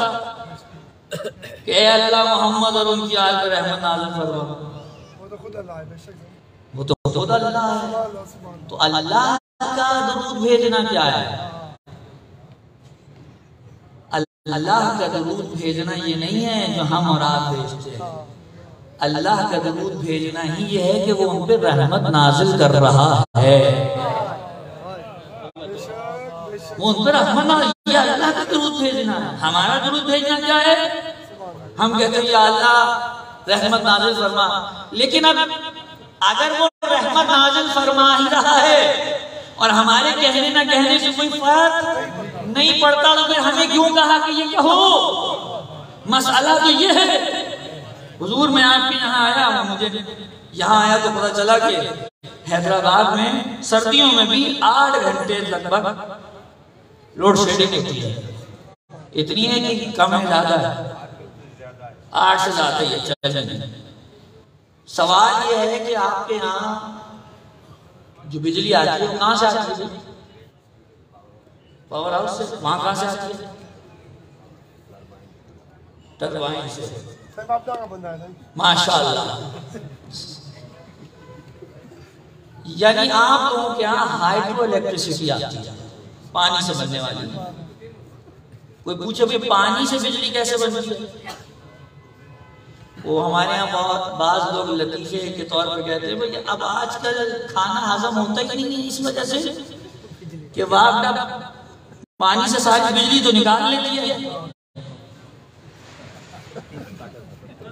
کہ اے اللہ محمد اور ان کی آل پر رحمت نازل فرما. وہ تو خود اللہ ہے. وہ تو خود اللہ ہے. تو اللہ کا درود بھیجنا کیا ہے؟ اللہ کا درود بھیجنا یہ نہیں ہے جو ہم اور آپ بھیجتے ہیں. اللہ کا درود بھیجنا ہی یہ ہے کہ وہ ہم پہ رحمت نازل کر رہا ہے. وہ ان پہ رحمت نازل، یہ اللہ کا درود بھیجنا ہے. ہمارا درود بھیجنا کیا ہے؟ ہم کہتے ہیں یا اللہ رحمت نازل فرما. لیکن اب اگر وہ رحمت نازل فرما ہی رہا ہے اور ہمارے کہنے نہ کہنے سے کوئی فرق نہیں پڑتا تو پھر ہمیں کیوں کہا کہ یہ کہو؟ مسئلہ تو یہ ہے. حضور میں آپ کے یہاں آیا، مجھے یہاں آیا تو پتہ چلا کہ حیدرآباد میں سردیوں میں بھی 8 گھنٹے لگ بھگ لوڈ شیڈنگ ہوتی ہے. اتنی ہے کہ کم ہے زیادہ ہے؟ 8 سے زیادہ ہی چلیں. سوال یہ ہے کہ آپ کے یہاں جو بجلی آتی ہے وہ کہاں سے آتی ہے؟ پاور ہاؤس سے. وہاں کہاں سے آتی ہے؟ ٹربائن سے. ماشاءاللہ. یعنی آپ لوگوں کے یہاں ہائیڈرو الیکٹریسٹی آتی ہے، پانی سے بننے والی. کوئی پوچھے بھی پانی سے بجلی کیسے بنتی ہے؟ وہ ہمارے یہاں بہت بعض لوگ لطیفے کے طور پر کہتے ہیں بھئی اب آج کل کھانا ہضم ہوتا ہی نہیں ہے اس وجہ سے کہ واقعہ پانی سے ساری بجلی تو نکال لیتی ہے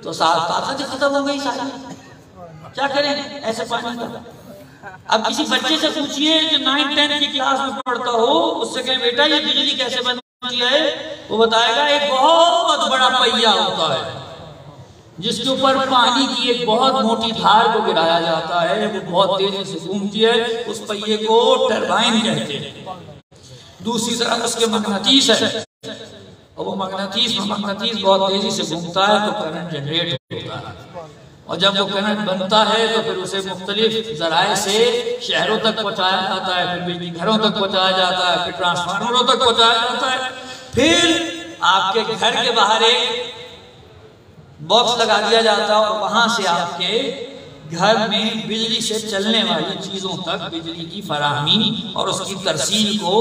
تو طاقت ختم ہو گئی ساری. کیا کریں ایسے پانی کا؟ اب کسی بچے سے پوچھئے جو 9-10 کی کلاس میں پڑھتا ہو، اس سے کہیں بیٹا یہ بجلی کیسے بنتی ہے، وہ بتائے گا ایک بہت بڑا پہیہ ہوتا ہے جس کے اوپر پانی کی ایک بہت موٹی دھار کو گرایا جاتا ہے، وہ بہت تیزی سے گھومتی ہے، اس پہیے کو ٹربائن کہتے ہیں. دوسری طرف اس کے مغناطیس ہے اور وہ مغناطیس بہت تیزی سے گھومتا ہے تو کرنٹ جنریٹ ہوتا ہے، اور جب وہ کرنٹ بنتا ہے تو پھر اسے مختلف ذرائع سے شہروں تک پہنچایا جاتا ہے، پھر بجلی گھروں تک پہنچایا جاتا ہے، پھر ٹرانسفارمروں تک پہنچایا جاتا ہے، پھر آپ کے گھر کے باہر ایک باکس لگا دیا جاتا ہے اور وہاں سے آپ کے گھر میں بجلی سے چلنے والی چیزوں تک بجلی کی فراہمی اور اس کی ترسیل کو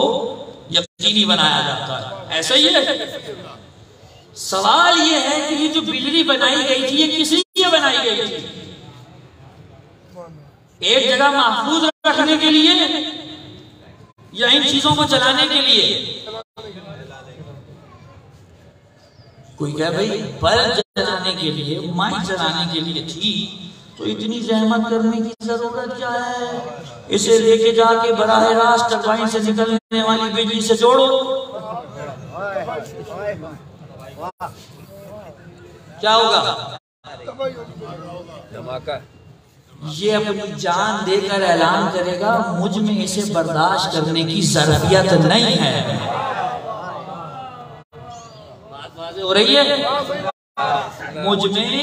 یقینی بنایا جاتا ہے۔ ایسا ہی ہے۔ سوال یہ ہے کہ یہ جو بجلی بنائی گئی تھی یہ کس لیے بنائی گئی تھی؟ ایک جگہ محفوظ رکھنے کے لیے یا ان چیزوں کو چلانے کے لیے؟ کوئی کہے بھئی بلب جلانے کے لیے، مائک جلانے کے لیے تھی تو اتنی زحمت کرنے کی ضرورت کیا ہے؟ اسے لے کے جا کے براہ راست ٹربائن سے نکلنے والی بجلی سے جوڑو، کیا ہوگا؟ یہ اپنی جان دے کر اعلان کرے گا مجھ میں اسے برداشت کرنے کی ظرفیت نہیں ہے۔ بات واضح ہو رہی ہے؟ مجھ میں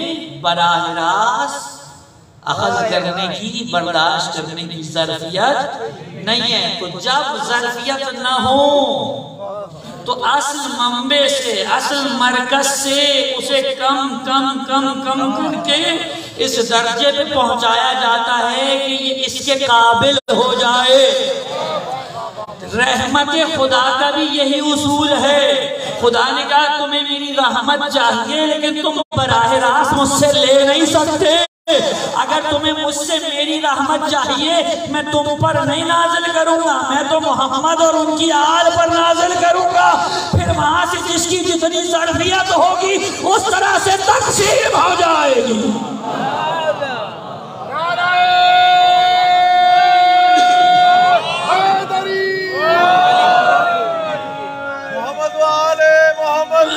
براہ راست اخذ کرنے کی، برداشت کرنے کی ظرفیت نہیں ہے۔ تو جب ظرفیت نہ ہو تو اصل منبع سے، اصل مرکز سے اسے کم کر کے اس درجے پہ پہنچایا جاتا ہے کہ یہ اس کے قابل ہو جائے۔ رحمت خدا کا بھی یہی اصول ہے۔ خدا نے کہا تمہیں میری رحمت چاہیے لیکن تم براہ راست مجھ سے لے نہیں سکتے۔ اگر تمہیں مجھ سے میری رحمت چاہیے میں تم پر نہیں نازل کروں گا، میں تو محمد اور ان کی آل پر نازل کروں گا، پھر وہاں سے جس کی جتنی ظرفیت ہوگی اس طرح سے تقسیم ہو جائے گی۔ محمد والے محمد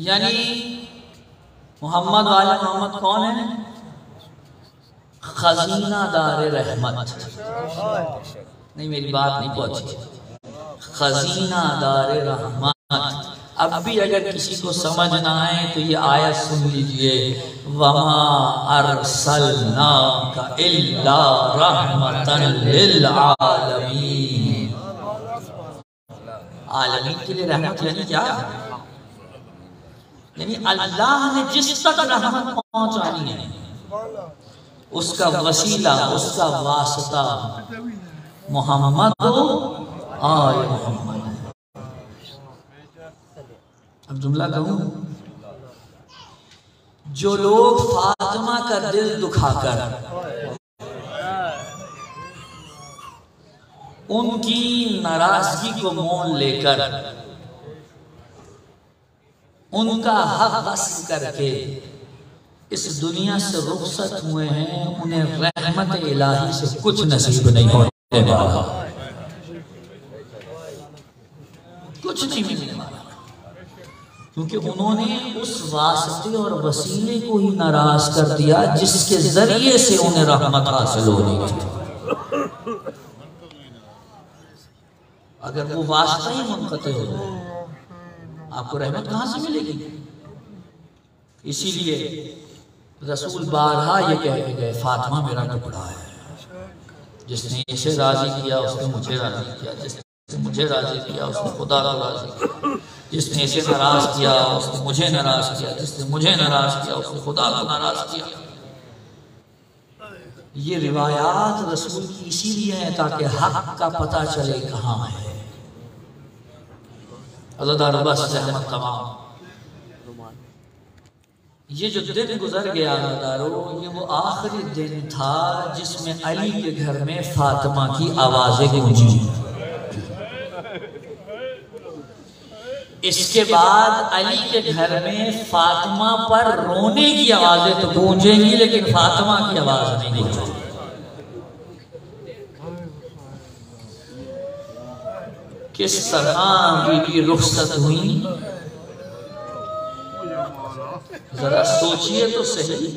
یعنی محمد والے محمد کون ہیں؟ خزینہ دار رحمت۔ نہیں میری بات نہیں پہنچی۔ خزینہ دار رحمت۔ اب بھی اگر کسی کو سمجھ نہ آئے تو یہ آیت سن لیجئے، وَمَا أَرْسَلْنَاكَ إِلَّا رَحْمَةً لِلْعَالَمِينَ۔ عالمین کے لیے رحمت یعنی کیا؟ یعنی اللہ نے جس تک رحمت پہنچانی ہے اس کا وسیلہ، اس کا واسطہ محمد و آل محمد۔ اب جملہ کہوں، جو لوگ فاطمہ کا دل دکھا کر ان کی ناراضگی کو مول لے کر ان کا حق غصب کر کے اس دنیا سے رخصت ہوئے ہیں، انہیں رحمت الہی سے کچھ نصیب نہیں ہونے والا، کچھ نہیں ملنے والا، کیونکہ انہوں نے اس واسطے اور وسیلے کو ہی ناراض کر دیا جس کے ذریعے سے انہیں رحمت حاصل ہونی تھی۔ اگر وہ واسطہ ہی منقطع ہو جائے آپ کو رحمت کہاں سے ملے گی؟ اسی لیے رسول بارہا یہ کہہ کے گئے فاطمہ میرا ٹکڑا ہے، جس نے اسے راضی کیا اس نے مجھے راضی کیا، جس نے مجھے راضی کیا اس نے خدا کو راضی کیا، جس نے اسے ناراض کیا اس نے مجھے ناراض کیا، جس نے مجھے ناراض کیا اس نے خدا کو ناراض کیا۔ یہ روایات رسول کی اسی لیے ہیں تاکہ حق کا پتہ چلے کہاں ہے۔ حضرت عباس رحمت تمام یہ جو دن گزر گیا یہ وہ آخری دن تھا جس میں علی کے گھر میں فاطمہ کی آوازیں گونجی۔ اس کے بعد علی کے گھر میں فاطمہ پر رونے کی آوازیں تو گونجیں گی لیکن فاطمہ کی آواز نہیں گونجے گی۔ کس طرح بی بی رخصت ہوئی ذرا سوچئے تو صحیح،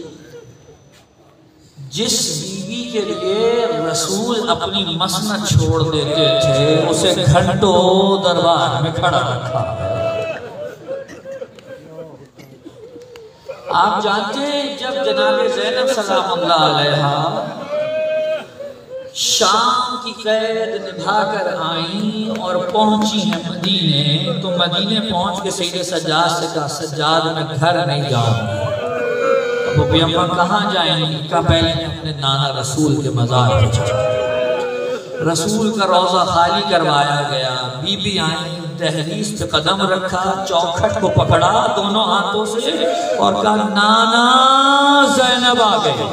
جس بیوی کے لیے رسول اپنی مسند چھوڑ دیتے تھے اسے گھنٹوں دربار میں کھڑا رکھا ہے۔ آپ جانتے ہیں جب جناب زینب سلام اللہ علیہا شام کی قید نبھا کر آئیں اور پہنچی ہیں مدینے، تو مدینے پہنچ کے سید سجاد سے کہا سجاد میں گھر نہیں جاؤں گی۔ ابو بیمہ کہاں جائیں گی؟ کہا پہلے میں اپنے نانا رسول کے مزار پر جاؤں۔ رسول کا روضہ خالی کروایا گیا، بی بی آئیں، دہلیز پہ قدم رکھا، چوکھٹ کو پکڑا دونوں ہاتھوں سے اور کہا نانا زینب آ گئی۔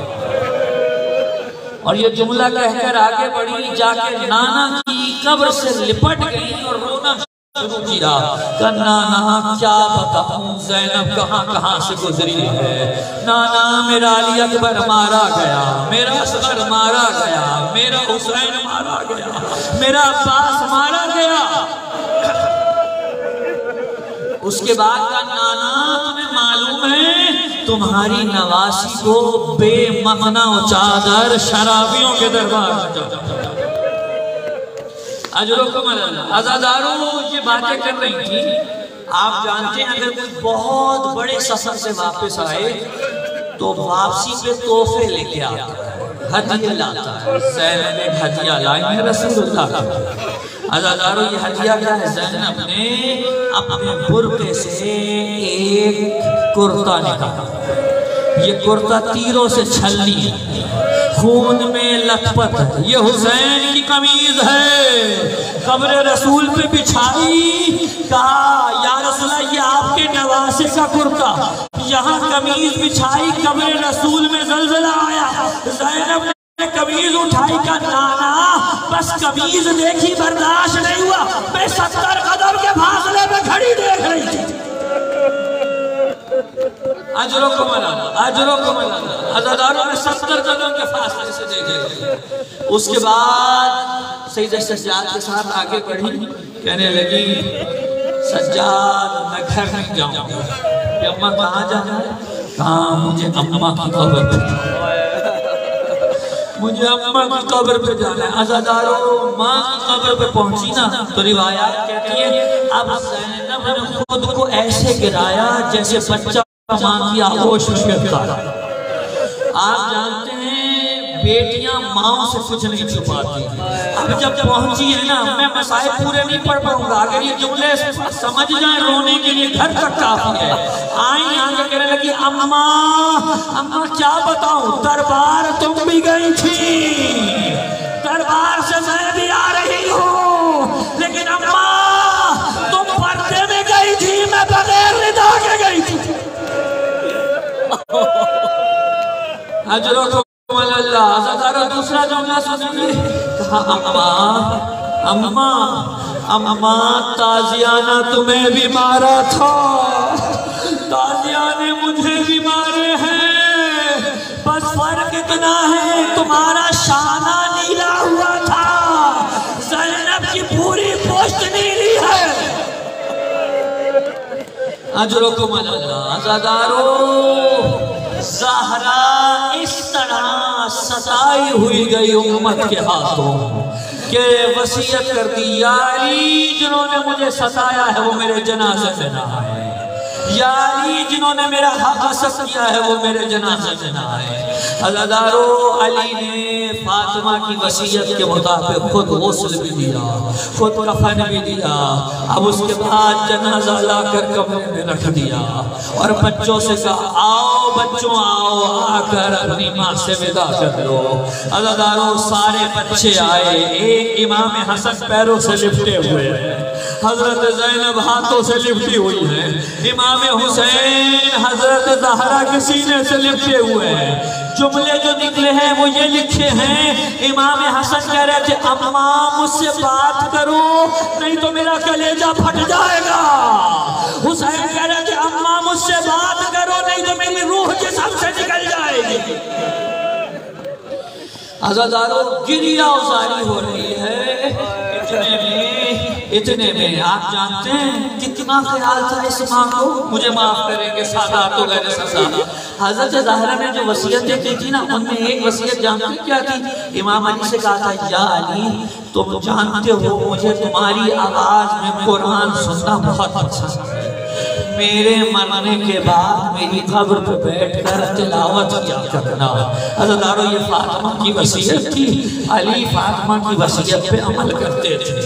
اور یہ جملہ کہہ کر آگے بڑھی، جا کے نانا کی قبر سے لپٹ گئی اور رونا شروع کیا کہ نانا کیا بتاؤں زینب کہاں کہاں سے گزری ہے، نانا میرا علی اکبر مارا گیا، میرا اصغر مارا گیا، میرا حسین مارا گیا، میرا عباس مارا گیا۔ اس کے بعد کا نانا تمہیں معلوم ہے تمہاری نواسی کو بے مہنا و چادر شرابیوں کے دربار میں جاؤ۔ اجرکم اللہ، عزاداروں یہ باتیں کر رہی تھی۔ آپ جانتے ہیں اگر کوئی بہت بڑے سفر سے واپس آئے تو واپسی پہ تحفے لے کے آتا ہے، ہدیہ لاتا ہے۔ زینب ایک ہدیہ لائی ہے رسول اللہ کا۔ عزاداروں یہ ہدیہ کیا ہے؟ زینب نے اپنے برقع سے ایک کرتا نکالا، یہ کرتا تیروں سے چھلنی ہے، خون میں لت پت ہے، یہ حسین کی قمیض ہے، قبر رسول پہ بچھائی، کہا یا رسول اللہ یہ آپ کے نواسے کا کرتا، یہاں قمیض بچھائی، قبر رسول میں زلزلہ آیا، زینب نے قمیض اٹھائی کا نانا بس قمیض دیکھی برداشت نہیں ہوا، میں 70 قدم کے فاصلے میں کھڑی دیکھ رہی تھی۔ اجرکم اللہ، اجرکم اللہ، عزاداروں میں 70 قدم کے فاصلے سے دیکھ رہی تھی۔ اس کے بعد سید سجاد کے ساتھ آگے بڑھی، کہنے لگی سجاد میں گھر نہیں جاؤں گی۔ کہ اماں کہاں جانا ہے؟ کہاں مجھے اماں کی قبر پہ جانا ہے، مجھے اماں کی قبر پہ جانا ہے۔ عزاداروں ماں کی قبر پہ پہنچی نا تو روایات کہتی ہے اب زینب نے خود کو ایسے گرایا جیسے بچہ ماں کی آغوش میں گرتا ہے۔ آپ جانتے ہیں بیٹیاں ماں سے کچھ نہیں چھپاتی۔ اب جب پہنچی ہے نا، میں مسائل پورے نہیں پڑھ پاؤں گا، اگر یہ جملے سمجھ جائیں رونے کے لیے گھر تک کافی ہے۔ آئیں آگے کہنے لگی اماں کیا بتاؤں، دربار تم بھی گئی تھی، دربار سے میں بھی آ رہی ہوں، لیکن اماں تم پردے میں گئی تھی، میں بغیر ردا کے گئی تھی۔ اجرکم اللہ، عزاداروں دوسرا جملہ سنیں گے، کہا اماں تازیانہ تمہیں بھی مارا تھا، تازیانے مجھے بھی مارے ہیں، بس فرق اتنا ہے تمہارا شانہ نیلا ہوا تھا، زینب کی پوری پوشت نیلی ہے۔ اجرکم اللہ، عزاداروں زہرا اس طرح ستائی ہوئی گئی امت کے ہاتھوں کہ وصیت کر دی یا علی جنہوں نے مجھے ستایا ہے وہ میرے جنازے میں نہ آئے، یا علی جنہوں نے میرا حق غصب کیا ہے وہ میرے جنازے میں نہ آئے۔ عزاداروں علی نے فاطمہ کی وصیت کے مطابق خود غسل بھی دیا، خود کفن بھی دیا، اب اس کے بعد جنازہ لا کر کمرے میں رکھ دیا اور بچوں سے کہا آؤ بچوں آؤ، آ کر اپنی ماں سے ودا کر لو۔ عزاداروں سارے بچے آئے، ایک امام حسن پیروں سے لپٹے ہوئے ہیں، حضرت زینب ہاتھوں سے لپٹی ہوئی ہے، امام حسین حضرت زہرا کے سینے سے لپٹے ہوئے ہیں۔ جملے جو نکلے ہیں وہ یہ لکھے ہیں، امام حسن کہہ رہے تھے اماں مجھ سے بات کرو نہیں تو میرا کلیجہ پھٹ جائے گا، حسین کہہ رہے تھے اماں مجھ سے بات کرو نہیں تو میری روح جسم سے نکل جائے گی۔ عزاداروں گریہ ازاری ہو رہی ہے، اتنے میں اتنے میں آپ جانتے ہیں کتنا خیال تھا اس ماں کو، مجھے معاف کریں گے سادات و غیر سادات، حضرت زہرا نے جو وصیتیں کی تھی نا، ان میں ایک وصیت جانتے کیا تھی؟ امام علی سے کہا تھا یا علی تم جانتے ہو مجھے تمہاری آواز میں قرآن سننا بہت پسند ہے، میرے مرنے کے بعد میری قبر پہ بیٹھ کر تلاوت کیا کرنا۔ عزیزانو یہ فاطمہ کی وصیت تھی، علی فاطمہ کی وصیت پہ عمل کرتے تھے۔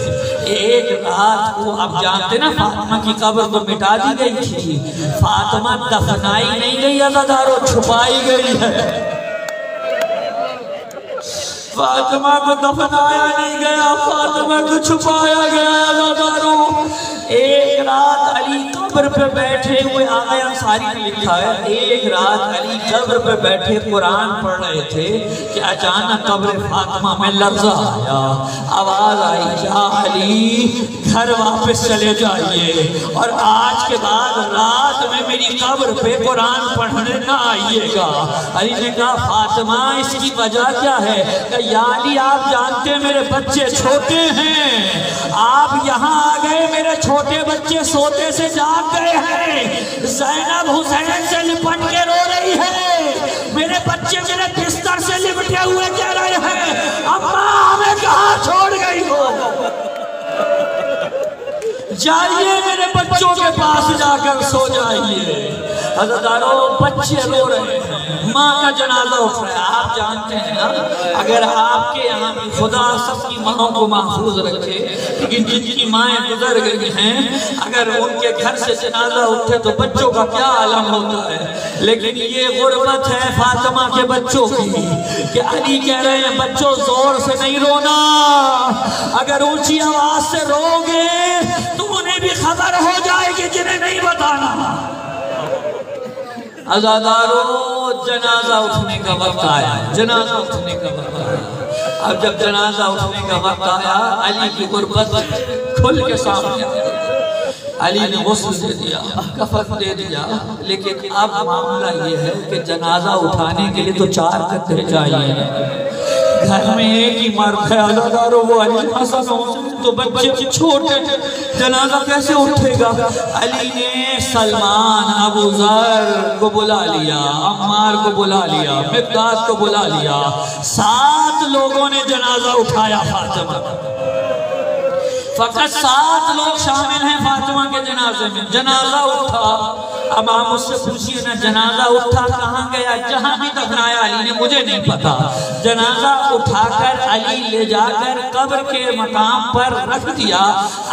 ایک رات کو اب جانتے نا فاطمہ کی قبر تو مٹا دی گئی تھی، فاطمہ دفنائی نہیں گئی عزیزانو، چھپائی گئی ہے۔ فاطمہ کو دفنایا نہیں گیا، فاطمہ کو چھپایا گیا عزیزانو۔ ایک رات علی قبر پہ بیٹھے ہوئے، آقا انصاری نے لکھا ہے ایک رات علی قبر پہ بیٹھے قرآن پڑھ رہے تھے کہ اچانک قبر فاطمہ میں لرزہ آیا، آواز آئی یا علی گھر واپس چلے جائیے اور آج کے بعد رات میں میری قبر پہ قرآن پڑھنے نہ آئیے گا۔ علی نے کہا فاطمہ اس کی وجہ کیا ہے؟ کہ یا علی آپ جانتے ہیں میرے بچے چھوٹے ہیں، آپ یہاں آ گئے میرے چھوٹے بچے سوتے سے جاگ گئے ہیں، زینب حسین سے لپٹ کے رو رہی ہے، میرے بچے میرے بستر سے لپٹے ہوئے کہہ رہے ہیں اماں ہمیں کہاں چھوڑ گئی ہو، جائیے میرے بچوں کے پاس جا کر سو جائیے۔ حضرتانو بچے رو رہے ہیں، ماں کا جنازہ اٹھ رہا ہے۔ آپ جانتے ہیں نا اگر آپ کے یہاں بھی خدا سب کی ماں کو محفوظ رکھے، لیکن جن کی مائیں گزر گئی ہیں اگر ان کے گھر سے جنازہ اٹھے تو بچوں کا کیا عالم ہوتا ہے۔ لیکن یہ غربت ہے فاطمہ کے بچوں کی کہ علی کہہ رہے ہیں بچوں زور سے نہیں رونا، اگر اونچی آواز سے رو گے تو انہیں بھی خبر ہو جائے گی جنہیں نہیں بتانا۔ عزادارو جنازہ اٹھنے کا وقت آیا، جنازہ اٹھنے کا وقت آیا۔ اب جب جنازہ اٹھنے کا وقت آیا علی کی غربت کھل کے سامنے آیا، علی نے غسل دے دیا، کفن دے دیا، لیکن اب معاملہ یہ ہے کہ جنازہ اٹھانے کے لیے تو 4 کندھے چاہیے، گھر میں ایک ہی مرد ہے عزادارو وہ علی حسن حسین، تو بچے چھوٹے، جنازہ کیسے اٹھے گا؟ علی نے سلمان، ابو ذر کو بلا لیا، عمار کو بلا لیا، مقداد کو بلا لیا، 7 لوگوں نے جنازہ اٹھایا فاطمہ، فقط 7 لوگ شامل ہیں فاطمہ کے جنازے میں۔ جنازہ اٹھا، اب آپ اس سے پوچھئے نا جنازہ اٹھا کہاں گیا؟ جہاں بھی دفنایا علی نے مجھے نہیں پتا، جنازہ اٹھا کر علی لے جا کر قبر کے مقام پر رکھ دیا۔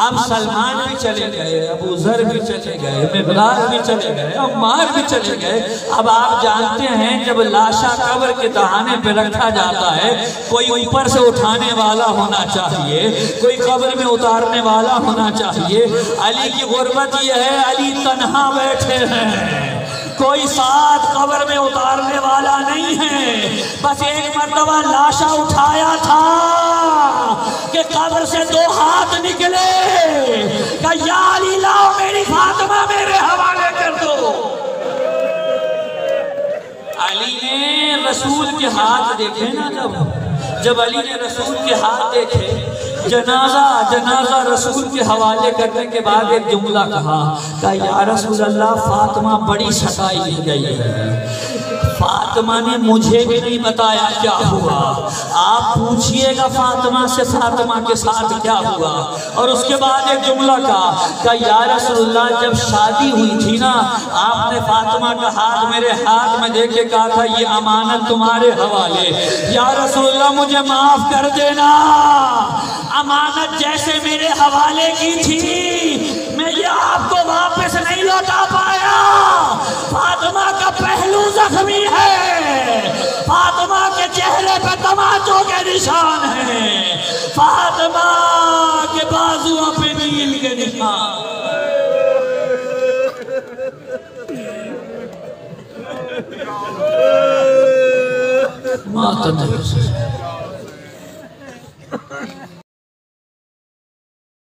اب سلمان بھی چلے گئے، ابو ذر بھی چلے گئے، مقداد بھی چلے گئے، عمار بھی چلے گئے۔ اب آپ جانتے ہیں جب لاشا قبر کے دہانے پہ رکھا جاتا ہے کوئی اوپر سے اٹھانے والا ہونا چاہیے، کوئی قبر میں اتارنے والا ہونا چاہیے۔ علی کی غربت یہ ہے علی تنہا بیٹھے ہیں، کوئی ساتھ قبر میں اتارنے والا نہیں ہے۔ بس ایک مرتبہ لاشا اٹھایا تھا کہ قبر سے 2 ہاتھ نکلے کہ یا علی لاؤ میری فاطمہ میرے حوالے کر دو۔ علی نے رسول کے ہاتھ دیکھے نا، جب علی نے رسول کے ہاتھ دیکھے، جنازہ رسول کے حوالے کرنے کے بعد ایک جملہ کہا کہ یا رسول اللہ فاطمہ بڑی ستائی گئی ہے، فاطمہ نے مجھے بھی نہیں بتایا کیا ہوا، آپ پوچھئے گا فاطمہ سے فاطمہ کے ساتھ کیا ہوا۔ اور اس کے بعد ایک جملہ کہا کہ یا رسول اللہ جب شادی ہوئی تھی نا آپ نے فاطمہ کا ہاتھ میرے ہاتھ میں دے کے کہا تھا یہ امانت تمہارے حوالے، یا رسول اللہ مجھے معاف کر دینا، امانت جیسے میرے حوالے کی تھی میں یہ آپ کو واپس نہیں لوٹا پایا۔ فاطمہ کا پہلو زخمی ہے، فاطمہ کے چہرے پہ تماچوں کے نشان ہیں، فاطمہ کے بازوؤں پہ نیل کے نشان۔ ماتم